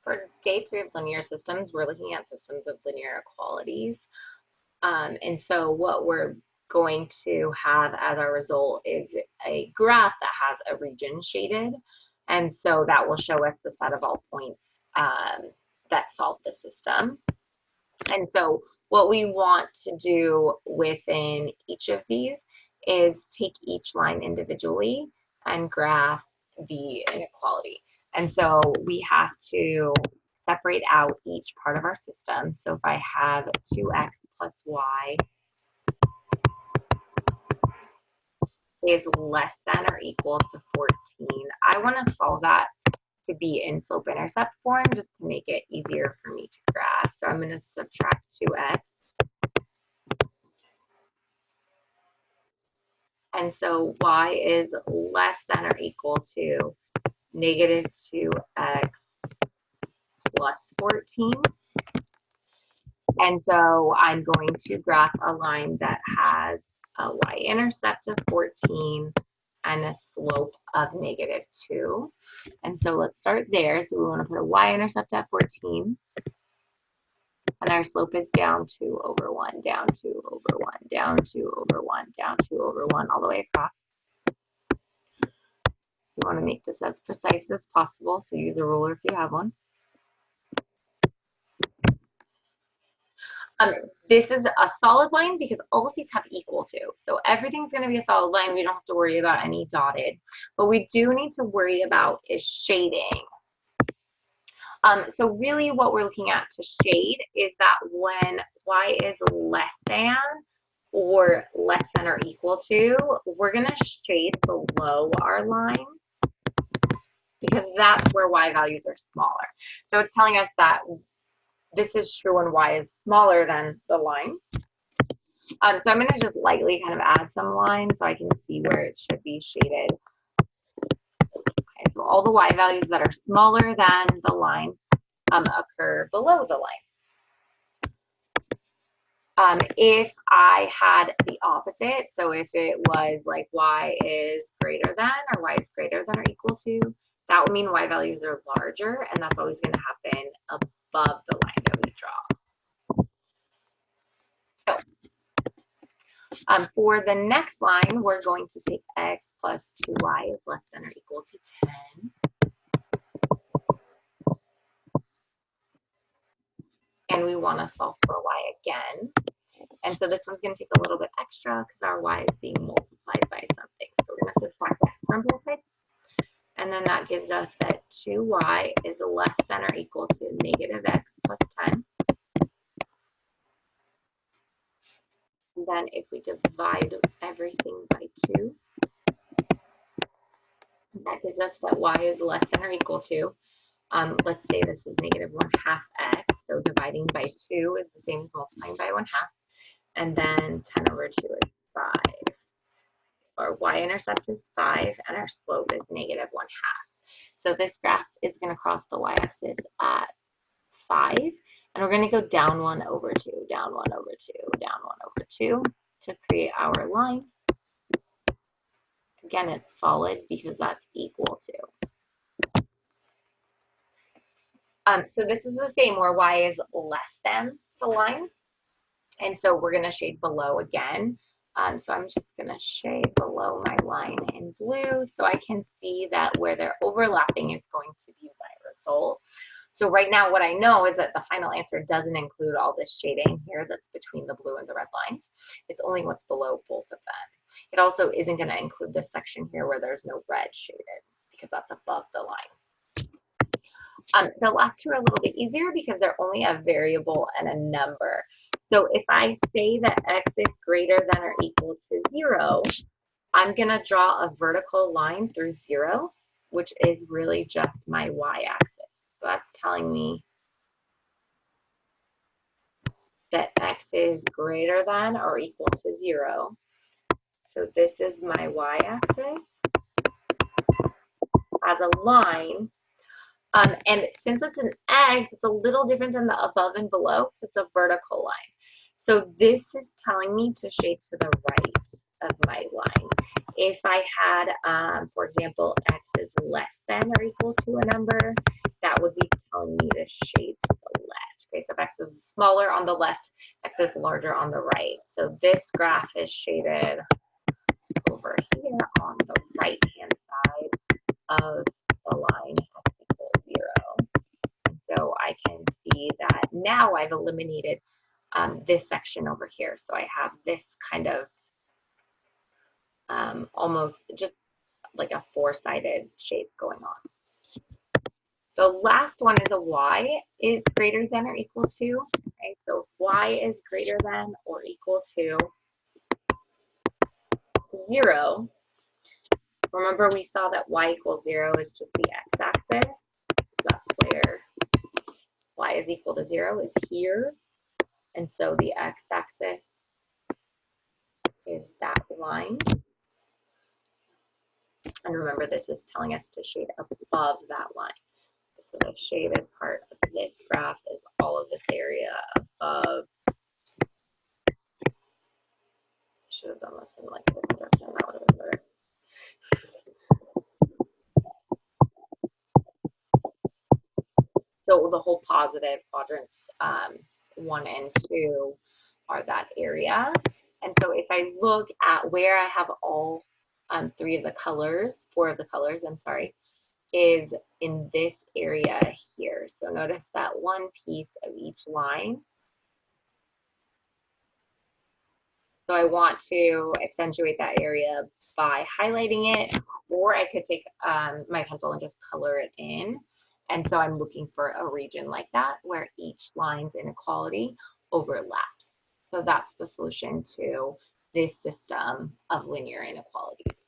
For day 3 of linear systems, we're looking at systems of linear equalities. And so what we're going to have as our result is a graph that has a region shaded. And so that will show us the set of all points that solve the system. And so what we want to do within each of these is take each line individually and graph the inequality. And so we have to separate out each part of our system. So if I have 2x plus y is less than or equal to 14, I want to solve that to be in slope-intercept form just to make it easier for me to graph. So I'm going to subtract 2x. And so y is less than or equal to negative 2x plus 14. And so I'm going to graph a line that has a y-intercept of 14 and a slope of negative 2. And so let's start there. So we want to put a y-intercept at 14. And our slope is down 2 over 1, down 2 over 1, down 2 over 1, down 2 over 1, all the way across. You want to make this as precise as possible, so use a ruler if you have one. This is a solid line because all of these have equal to. So everything's going to be a solid line. We don't have to worry about any dotted. But we do need to worry about is shading. So really what we're looking at to shade is that when y is less than or less than or equal to, we're going to shade below our line because that's where y values are smaller. So it's telling us that this is true when y is smaller than the line. So I'm going to just lightly kind of add some lines so I can see where it should be shaded. Okay, so all the y values that are smaller than the line occur below the line. If I had the opposite, so if it was like y is greater than or y is greater than or equal to, that would mean y values are larger, and that's always going to happen above the line that we draw. So for the next line, we're going to take x plus 2y is less than or equal to 10. And we want to solve for y again. And so this one's going to take a little bit extra because our y is being multiplied by something. So we're going to subtract x from both sides. And then that gives us that 2y is less than or equal to negative x plus 10. And then if we divide everything by 2, that gives us that y is less than or equal to, let's say this is negative 1/2 x. So dividing by 2 is the same as multiplying by 1/2. And then 10 over 2 is 5. Our y-intercept is 5, and our slope is negative 1/2. So this graph is going to cross the y-axis at 5, and we're going to go down 1 over 2, down 1 over 2, down 1 over 2 to create our line. Again, it's solid because that's equal to. So this is the same where y is less than the line. And so we're going to shade below again. So I'm just going to shade below my line in blue so I can see that where they're overlapping is going to be my result. So right now what I know is that the final answer doesn't include all this shading here that's between the blue and the red lines. It's only what's below both of them. It also isn't going to include this section here where there's no red shaded because that's above the line. The last two are a little bit easier because they're only a variable and a number. So if I say that x is greater than or equal to 0, I'm going to draw a vertical line through 0, which is really just my y-axis. So that's telling me that x is greater than or equal to 0. So this is my y-axis as a line. And since it's an x, it's a little different than the above and below because it's a vertical line. So this is telling me to shade to the right of my line. If I had, for example, x is less than or equal to a number, that would be telling me to is shade to the left. Okay, so if x is smaller on the left, x is larger on the right. So this graph is shaded over here on the right-hand side of the line x equals 0. And so I can see that now I've eliminated this section over here. So I have this kind of almost just like a four-sided shape going on. The last one is a y is greater than or equal to. Okay, so y is greater than or equal to 0. Remember we saw that y equals 0 is just the x-axis. That's where y is equal to 0 is here. And so the x-axis is that line. And remember, this is telling us to shade above that line. So the shaded part of this graph is all of this area above. I should have done this in like a different direction. That would have been better. So the whole positive quadrants 1 and 2 are that area. And so if I look at where I have all 4 of the colors, I'm sorry, is in this area here. So notice that one piece of each line. So I want to accentuate that area by highlighting it, or I could take my pencil and just color it in. And so I'm looking for a region like that where each line's inequality overlaps. So that's the solution to this system of linear inequalities.